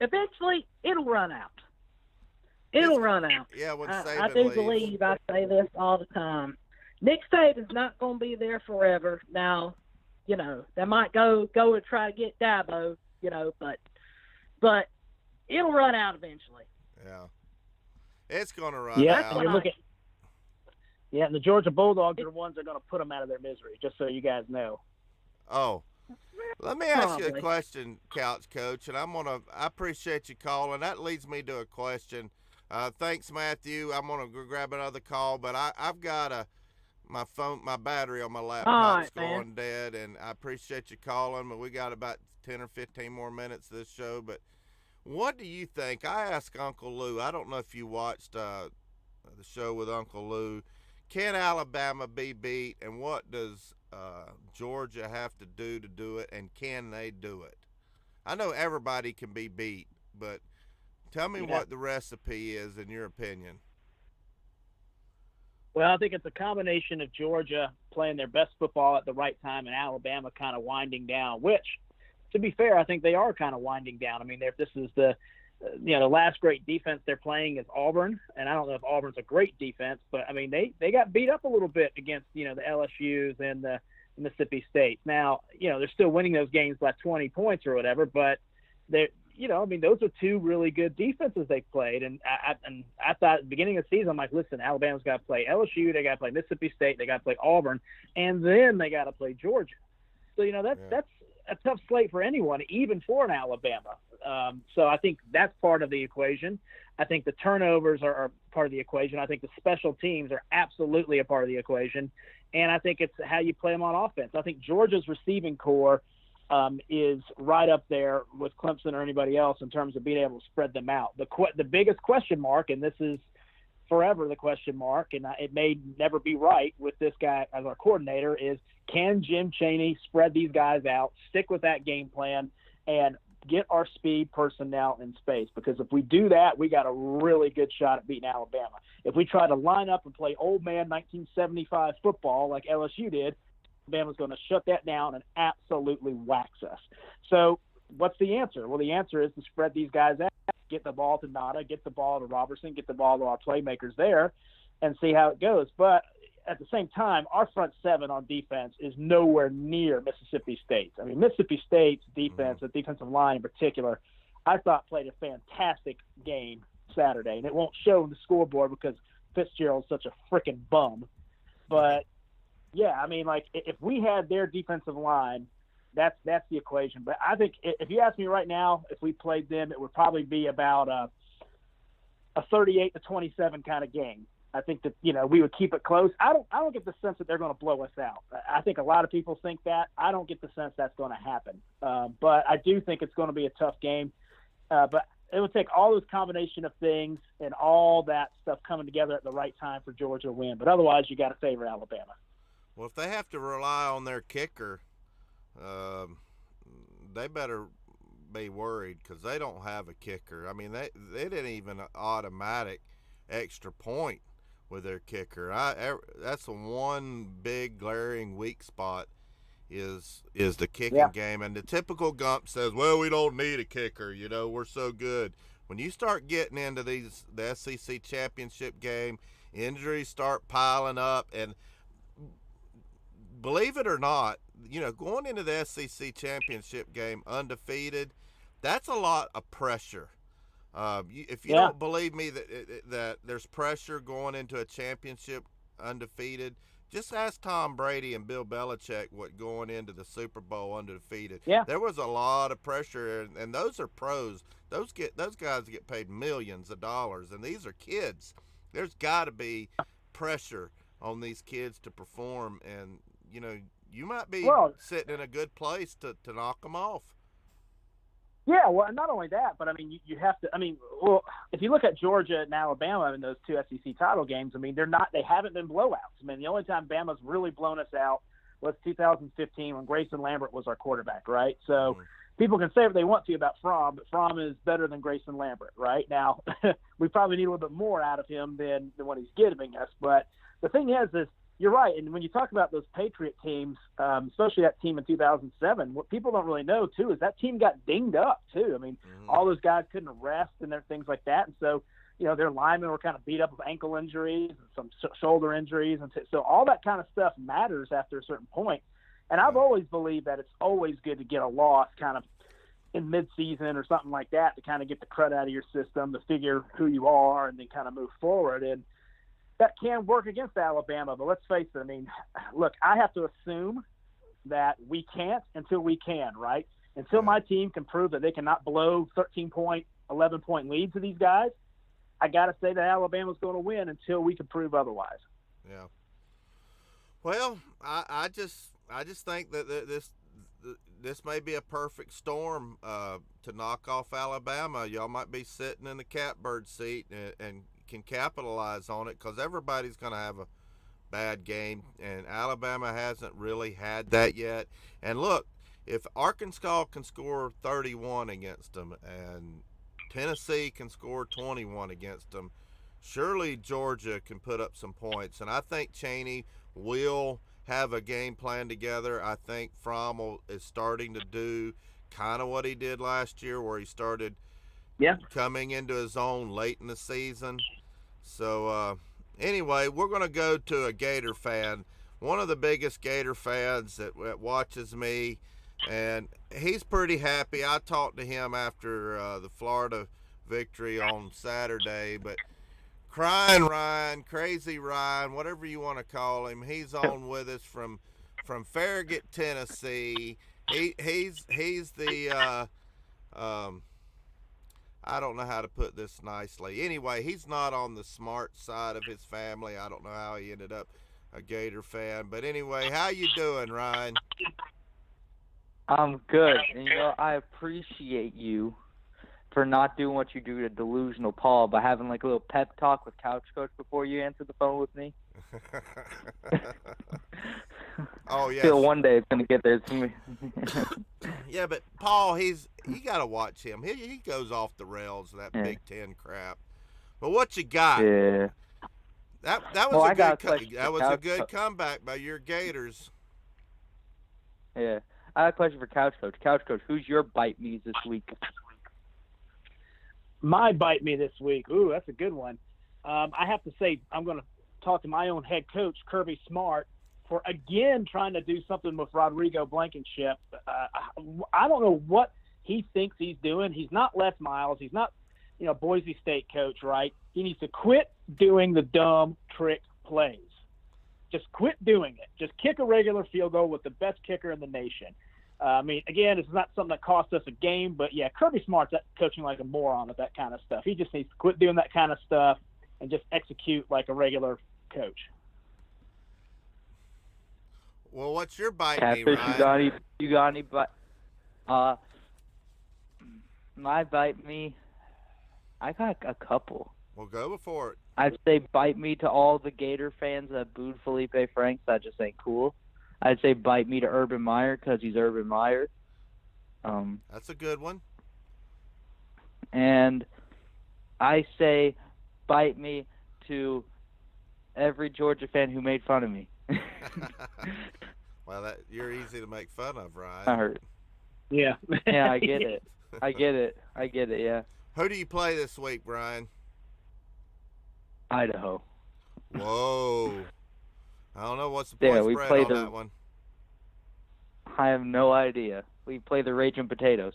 eventually it'll run out. Yeah, when Saban I do leaves. believe I say this all the time. Nick Saban's not going to be there forever. Now, they might go and try to get Dabo, but it'll run out eventually. Yeah. It's going to run out. And the Georgia Bulldogs are the ones that are going to put them out of their misery, just so you guys know. Oh. Let me ask you a question, Couch Coach, and I appreciate you calling. That leads me to a question. Thanks, Matthew. I'm going to go grab another call, but I've got my battery on my laptop's going dead, and I appreciate you calling, but we got about 10 or 15 more minutes of this show. But what do you think? I asked Uncle Lou. I don't know if you watched the show with Uncle Lou. Can Alabama be beat, and what does Georgia have to do it, and can they do it? I know everybody can be beat, but tell me what the recipe is in your opinion. Well, I think it's a combination of Georgia playing their best football at the right time and Alabama kind of winding down, which, to be fair, I think they are kind of winding down. I mean, this is the last great defense they're playing is Auburn, and I don't know if Auburn's a great defense, but, I mean, they got beat up a little bit against, the LSUs and the Mississippi State. Now, they're still winning those games by 20 points or whatever, but they're, those are two really good defenses they played. And I thought at the beginning of the season, I'm like, listen, Alabama's got to play LSU, they got to play Mississippi State, they got to play Auburn, and then they got to play Georgia. So, that's a tough slate for anyone, even for an Alabama. So I think that's part of the equation. I think the turnovers are part of the equation. I think the special teams are absolutely a part of the equation. And I think it's how you play them on offense. I think Georgia's receiving core is right up there with Clemson or anybody else in terms of being able to spread them out. The biggest question mark, and this is forever the question mark, and it may never be right with this guy as our coordinator, is can Jim Chaney spread these guys out, stick with that game plan, and get our speed personnel in space? Because if we do that, we got a really good shot at beating Alabama. If we try to line up and play old man 1975 football like LSU did, Alabama's going to shut that down and absolutely wax us. So what's the answer? Well, the answer is to spread these guys out, get the ball to Nada, get the ball to Robertson, get the ball to our playmakers there, and see how it goes. But at the same time, our front seven on defense is nowhere near Mississippi State's. I mean, Mississippi State's defense, the defensive line in particular, I thought played a fantastic game Saturday. And it won't show on the scoreboard because Fitzgerald's such a freaking bum. But, yeah, I mean, like, if we had their defensive line, that's the equation. But I think if you ask me right now, if we played them, it would probably be about a 38-27 kind of game. I think that, we would keep it close. I don't get the sense that they're going to blow us out. I think a lot of people think that. I don't get the sense that's going to happen. But I do think it's going to be a tough game. But it would take all those combination of things and all that stuff coming together at the right time for Georgia to win. But otherwise, you got to favor Alabama. Well, if they have to rely on their kicker, they better be worried because they don't have a kicker. I mean, they didn't even automatic extra point with their kicker. That's the one big glaring weak spot is the kicking game. And the typical Gump says, well, we don't need a kicker. We're so good. When you start getting into the SEC championship game, injuries start piling up. And believe it or not, going into the SEC championship game undefeated, that's a lot of pressure. If you don't believe me that there's pressure going into a championship undefeated, just ask Tom Brady and Bill Belichick what going into the Super Bowl undefeated. Yeah. There was a lot of pressure, and those are pros. Those guys get paid millions of dollars, and these are kids. There's got to be pressure on these kids to perform, and you might be sitting in a good place to knock them off. Yeah, well, and not only that, but, you have to – if you look at Georgia and Alabama in those two SEC title games, they haven't been blowouts. The only time Bama's really blown us out was 2015 when Grayson Lambert was our quarterback, right? So people can say what they want to about Fromm, but Fromm is better than Grayson Lambert, right? Now, we probably need a little bit more out of him than what he's giving us. But the thing is you're right. And when you talk about those Patriot teams, especially that team in 2007, what people don't really know, too, is that team got dinged up, too. All those guys couldn't rest and things like that. And so, their linemen were kind of beat up with ankle injuries and some shoulder injuries. And so all that kind of stuff matters after a certain point. And I've always believed that it's always good to get a loss kind of in midseason or something like that to kind of get the crud out of your system, to figure who you are and then kind of move forward. And that can work against Alabama, but let's face it. Look, I have to assume that we can't until we can, right? Until my team can prove that they cannot blow 13-point, 11-point leads to these guys, I got to say that Alabama's going to win until we can prove otherwise. Yeah. Well, I just think that this may be a perfect storm to knock off Alabama. Y'all might be sitting in the catbird seat and can capitalize on it because everybody's going to have a bad game, and Alabama hasn't really had that yet. And look, if Arkansas can score 31 against them and Tennessee can score 21 against them, surely Georgia can put up some points. And I think Chaney will have a game plan together. I think Fromm is starting to do kind of what he did last year, where he started coming into his own late in the season. So anyway, we're going to go to a Gator fan, one of the biggest Gator fans that watches me, and he's pretty happy. I talked to him after the Florida victory on Saturday, but Crying Ryan, Crazy Ryan, whatever you want to call him, he's on with us from Farragut, Tennessee. He's the I don't know how to put this nicely. Anyway, he's not on the smart side of his family. I don't know how he ended up a Gator fan. But anyway, how you doing, Ryan? I'm good. And, I appreciate you for not doing what you do to delusional Paul by having like a little pep talk with Couch Coach before you answer the phone with me. Oh yeah. Feel one day it's gonna get there to me. Yeah, but Paul, you gotta watch him. He goes off the rails, that Big Ten crap. But what you got? Yeah. That was a good comeback by your Gators. Yeah. I have a question for Couch Coach. Couch Coach, who's your bite me this week? My bite me this week. Ooh, that's a good one. I have to say I'm going to talk to my own head coach, Kirby Smart, for again trying to do something with Rodrigo Blankenship. I don't know what he thinks he's doing. He's not Les Miles. He's not, Boise State coach, right? He needs to quit doing the dumb trick plays. Just quit doing it. Just kick a regular field goal with the best kicker in the nation. Again, it's not something that cost us a game, but yeah, Kirby Smart's coaching like a moron with that kind of stuff. He just needs to quit doing that kind of stuff and just execute like a regular coach. Well, what's your bite me, Catfish, Ryan? you got any bite? My bite me, I got a couple. Well, go before it. I'd say bite me to all the Gator fans that booed Felipe Franks. That just ain't cool. I'd say bite me to Urban Meyer because he's Urban Meyer. That's a good one. And I say bite me to every Georgia fan who made fun of me. Well, you're easy to make fun of, Ryan. I heard. Yeah. Yeah, I get it. I get it, yeah. Who do you play this week, Brian? Idaho. Whoa. I don't know what's the point we spread play on that one. I have no idea. We play the Raging Potatoes.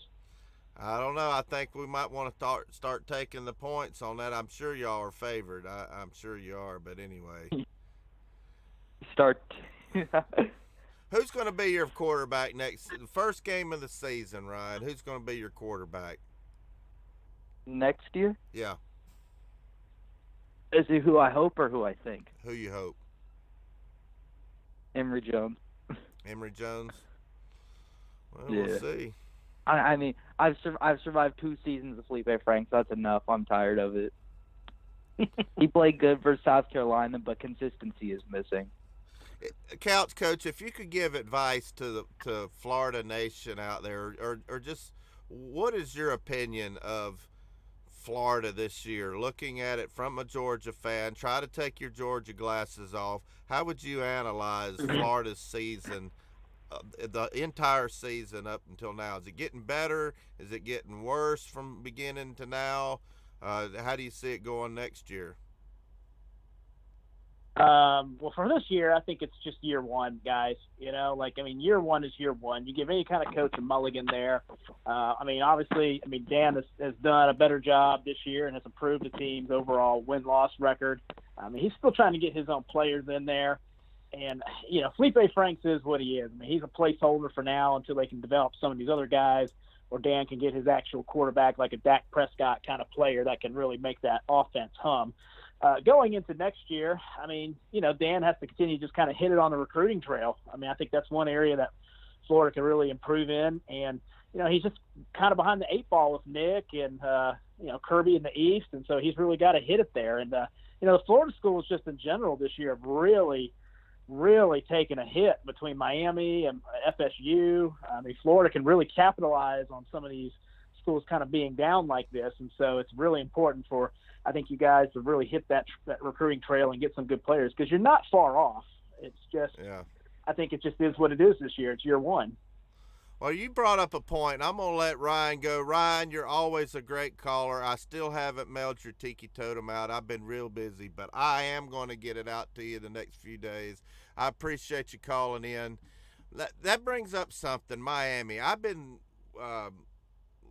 I don't know. I think we might want to start taking the points on that. I'm sure y'all are favored. I'm sure you are, but anyway. Start. Who's going to be your quarterback the first game of the season, Ryan? Who's going to be your quarterback? Next year? Yeah. Is it who I hope or who I think? Who you hope? Emory Jones. Emory Jones? Well, Yeah. we'll see. I mean, I've survived 2 seasons of Felipe Franks. That's enough. I'm tired of it. He played good for South Carolina, but consistency is missing. Couch Coach, if you could give advice to Florida Nation out there, or just what is your opinion of Florida this year? Looking at it from a Georgia fan, try to take your Georgia glasses off. How would you analyze Florida's season, the entire season up until now? Is it getting better? Is it getting worse from beginning to now? How do you see it going next year? Well, for this year, I think it's just year one, guys. Year one is year one. You give any kind of coach a mulligan there. Obviously, Dan has done a better job this year and has improved the team's overall win-loss record. He's still trying to get his own players in there. And, Felipe Franks is what he is. He's a placeholder for now until they can develop some of these other guys, or Dan can get his actual quarterback like a Dak Prescott kind of player that can really make that offense hum. Going into next year, Dan has to continue to just kind of hit it on the recruiting trail. I think that's one area that Florida can really improve in. And, he's just kind of behind the 8 ball with Nick and, Kirby in the East. And so he's really got to hit it there. And, the Florida schools just in general this year have really, really taken a hit between Miami and FSU. Florida can really capitalize on some of these schools kind of being down like this. And so it's really important for, I think, you guys to really hit that recruiting trail and get some good players, because you're not far off. It's just, I think it just is what it is this year. It's year one. Well, you brought up a point. I'm going to let Ryan go. Ryan, you're always a great caller. I still haven't mailed your Tiki Totem out. I've been real busy, but I am going to get it out to you the next few days. I appreciate you calling in. That brings up something, Miami. I've been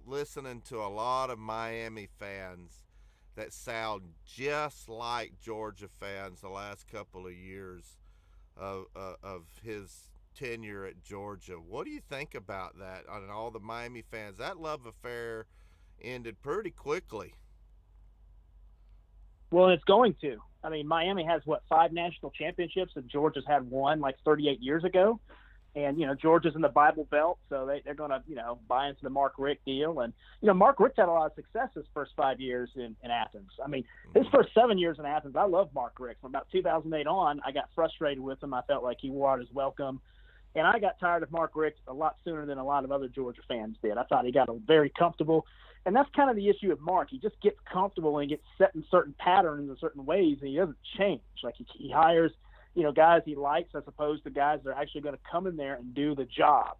listening to a lot of Miami fans that sound just like Georgia fans the last couple of years of his tenure at Georgia. What do you think about that on all the Miami fans? That love affair ended pretty quickly. Well, it's going to. Miami has, 5 national championships, and Georgia's had one like 38 years ago. And, Georgia's in the Bible Belt, so they're going to, buy into the Mark Richt deal. And, Mark Richt had a lot of success his first 5 years in Athens. His first 7 years in Athens, I loved Mark Richt. From about 2008 on, I got frustrated with him. I felt like he wore out his welcome. And I got tired of Mark Richt a lot sooner than a lot of other Georgia fans did. I thought he got very comfortable. And that's kind of the issue with Mark. He just gets comfortable and gets set in certain patterns and certain ways, and he doesn't change. Like he hires – guys he likes as opposed to guys that are actually going to come in there and do the job.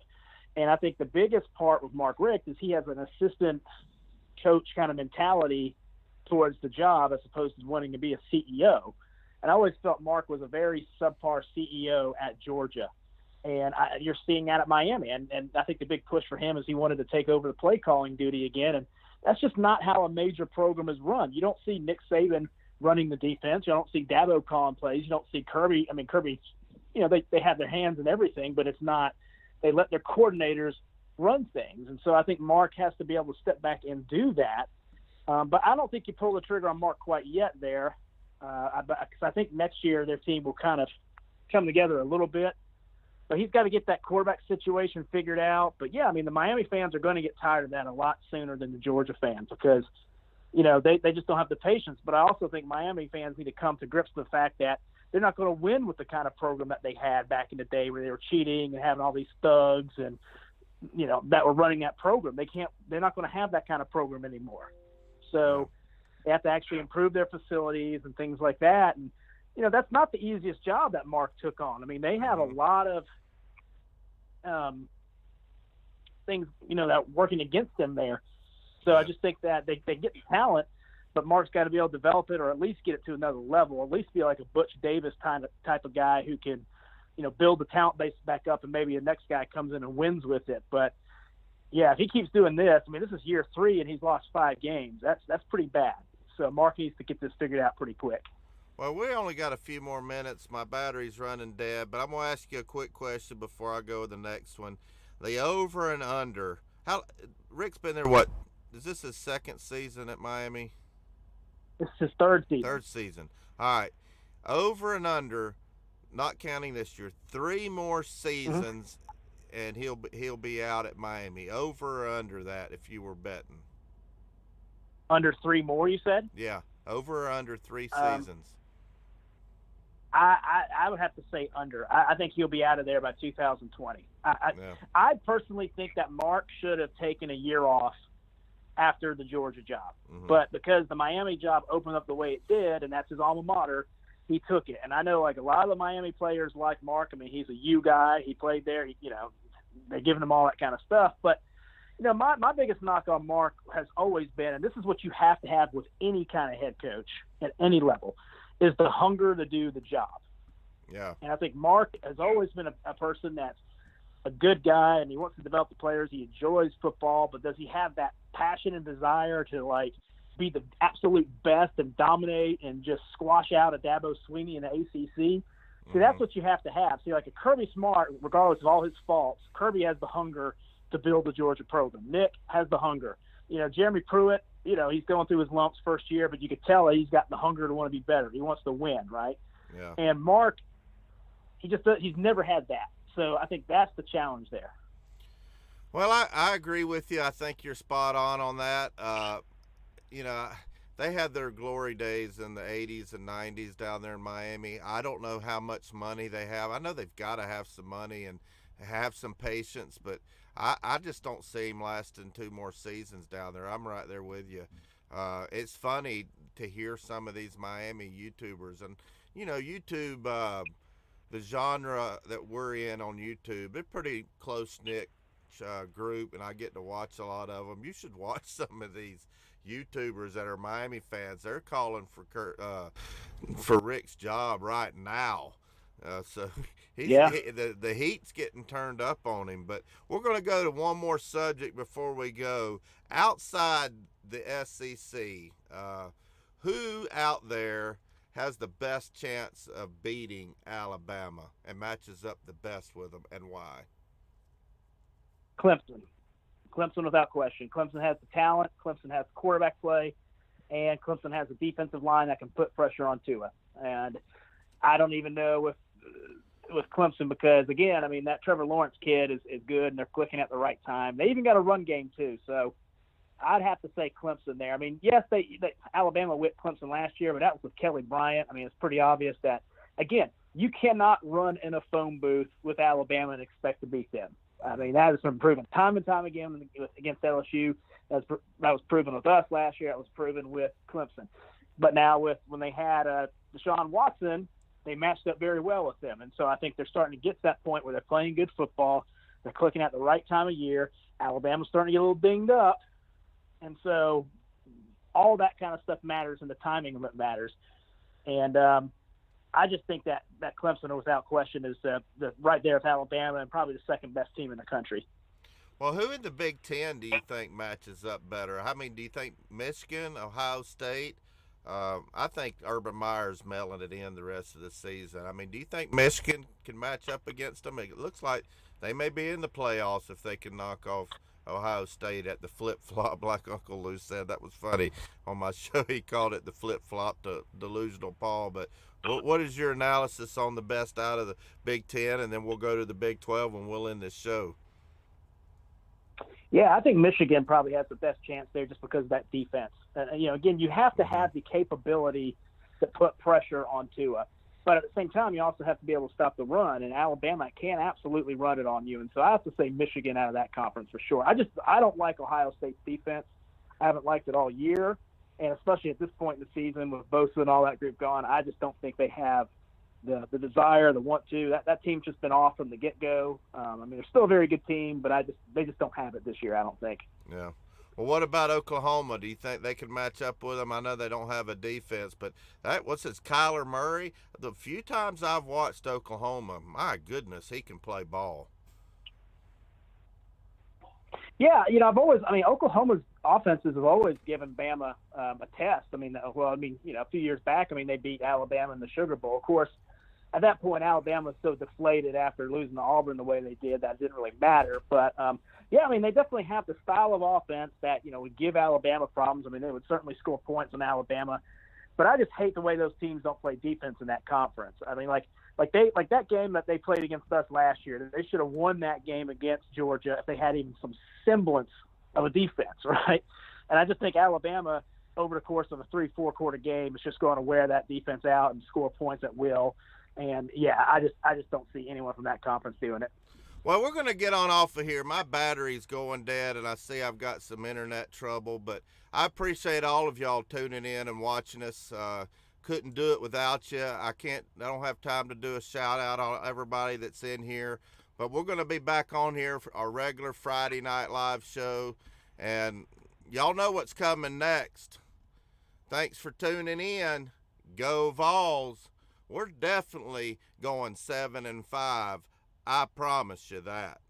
And I think the biggest part with Mark Richt is he has an assistant coach kind of mentality towards the job as opposed to wanting to be a CEO. And I always felt Mark was a very subpar CEO at Georgia. And you're seeing that at Miami. And I think the big push for him is he wanted to take over the play calling duty again. And that's just not how a major program is run. You don't see Nick Saban running the defense. You don't see Dabo calling plays. You don't see Kirby. Kirby, they have their hands in everything, but it's not, they let their coordinators run things. And so I think Mark has to be able to step back and do that. But I don't think you pull the trigger on Mark quite yet there. Because I think next year their team will kind of come together a little bit. But he's got to get that quarterback situation figured out. But, yeah, I mean, the Miami fans are going to get tired of that a lot sooner than the Georgia fans because, you know, they just don't have the patience. But I also think Miami fans need to come to grips with the fact that they're not going to win with the kind of program that they had back in the day where they were cheating and having all these thugs and, you know, that were running that program. They're not going to have that kind of program anymore. So they have to actually improve their facilities and things like that. And, you know, that's not the easiest job that Mark took on. I mean, they have a lot of things, you know, that working against them there. So I just think that they get talent, but Mark's got to be able to develop it or at least get it to another level, at least be like a Butch Davis type of guy who can, you know, build the talent base back up and maybe the next guy comes in and wins with it. But, yeah, if he keeps doing this, I mean, this is year 3 and he's lost 5 games. That's pretty bad. So Mark needs to get this figured out pretty quick. Well, we only got a few more minutes. My battery's running dead, but I'm going to ask you a quick question before I go to the next one. The over and under. Rick's been there, what? Is this his 2nd season at Miami? This is his 3rd season. 3rd season. All right. Over and under, not counting this year, 3 more seasons, and he'll be out at Miami. Over or under that if you were betting? Under 3 more, you said? Yeah. Over or under 3 seasons? I would have to say under. I think he'll be out of there by 2020. I personally think that Mark should have taken a year off after the Georgia job. But because the Miami job opened up the way it did, and that's his alma mater, he took it. And I know, like, a lot of the Miami players like Mark. I mean, he's a U guy. He played there. You know, they're giving him all that kind of stuff. But, you know, my biggest knock on Mark has always been, and this is what you have to have with any kind of head coach at any level, is the hunger to do the job. Yeah. And I think Mark has always been a person that's a good guy, and he wants to develop the players. He enjoys football, but does he have that passion and desire to, like, be the absolute best and dominate and just squash out a Dabo Swinney in the ACC? See, that's what you have to have. See, like a Kirby Smart, regardless of all his faults, Kirby has the hunger to build the Georgia program. Nick has the hunger. You know, Jeremy Pruitt, you know, he's going through his lumps first year, but you could tell he's got the hunger to want to be better. He wants to win, right? Yeah. And Mark, he's never had that. So I think that's the challenge there. Well, I agree with you. I think you're spot on that. You know, they had their glory days in the 80s and 90s down there in Miami. I don't know how much money they have. I know they've got to have some money and have some patience, but I just don't see him lasting 2 more seasons down there. I'm right there with you. It's funny to hear some of these Miami YouTubers. And, you know, YouTube, the genre that we're in on YouTube, they're pretty close-knit group, and I get to watch a lot of them. You should watch some of these YouTubers that are Miami fans. They're calling for Rick's job right now. So the heat's getting turned up on him. But we're going to go to one more subject before we go. Outside the SEC, who out there has the best chance of beating Alabama and matches up the best with them, and why? Clemson without question. Clemson has the talent, Clemson has quarterback play, and Clemson has a defensive line that can put pressure on Tua. And I don't even know with Clemson because, again, I mean, that Trevor Lawrence kid is good, and they're clicking at the right time. They even got a run game too, so I'd have to say Clemson there. I mean, yes, Alabama whipped Clemson last year, but that was with Kelly Bryant. I mean, it's pretty obvious that, again, you cannot run in a phone booth with Alabama and expect to beat them. I mean, that has been proven time and time again against LSU. That was proven with us last year. That was proven with Clemson. But now when they had Deshaun Watson, they matched up very well with them. And so I think they're starting to get to that point where they're playing good football. They're clicking at the right time of year. Alabama's starting to get a little dinged up. And so all that kind of stuff matters, and the timing of it matters. And I just think that Clemson, without question, is right there with Alabama and probably the second best team in the country. Well, who in the Big Ten do you think matches up better? I mean, do you think Michigan, Ohio State? I think Urban Meyer's mailing it in the rest of the season. I mean, do you think Michigan can match up against them? It looks like they may be in the playoffs if they can knock off Ohio State at the flip-flop, like Uncle Lou said. That was funny. On my show, he called it the flip-flop to delusional Paul. But what is your analysis on the best out of the Big Ten? And then we'll go to the Big 12 and we'll end this show. Yeah, I think Michigan probably has the best chance there just because of that defense. Again, you have to have the capability to put pressure on Tua. But at the same time, you also have to be able to stop the run, and Alabama can absolutely run it on you. And so I have to say Michigan out of that conference for sure. I don't like Ohio State's defense. I haven't liked it all year, and especially at this point in the season with Bosa and all that group gone, I just don't think they have the desire, the want to. That team's just been off from the get-go. They're still a very good team, but they just don't have it this year, I don't think. Yeah. Well, what about Oklahoma? Do you think they can match up with them? I know they don't have a defense, but Kyler Murray? The few times I've watched Oklahoma, my goodness, he can play ball. Yeah, Oklahoma's offenses have always given Bama a test. A few years back, they beat Alabama in the Sugar Bowl. Of course, at that point, Alabama was so deflated after losing to Auburn the way they did that didn't really matter. But, they definitely have the style of offense that, would give Alabama problems. They would certainly score points on Alabama. But I just hate the way those teams don't play defense in that conference. Like that game that they played against us last year, they should have won that game against Georgia if they had even some semblance of a defense, right? And I just think Alabama, over the course of a 3-4 quarter game, is just going to wear that defense out and score points at will. And yeah, I just don't see anyone from that conference doing it. Well, we're going to get on off of here. My battery's going dead, and I see I've got some internet trouble, but I appreciate all of y'all tuning in and watching us. Couldn't do it without you. I don't have time to do a shout out on everybody that's in here, but we're going to be back on here for our regular Friday night live show, and y'all know what's coming next. Thanks for tuning in. Go Vols. We're definitely going 7-5. I promise you that.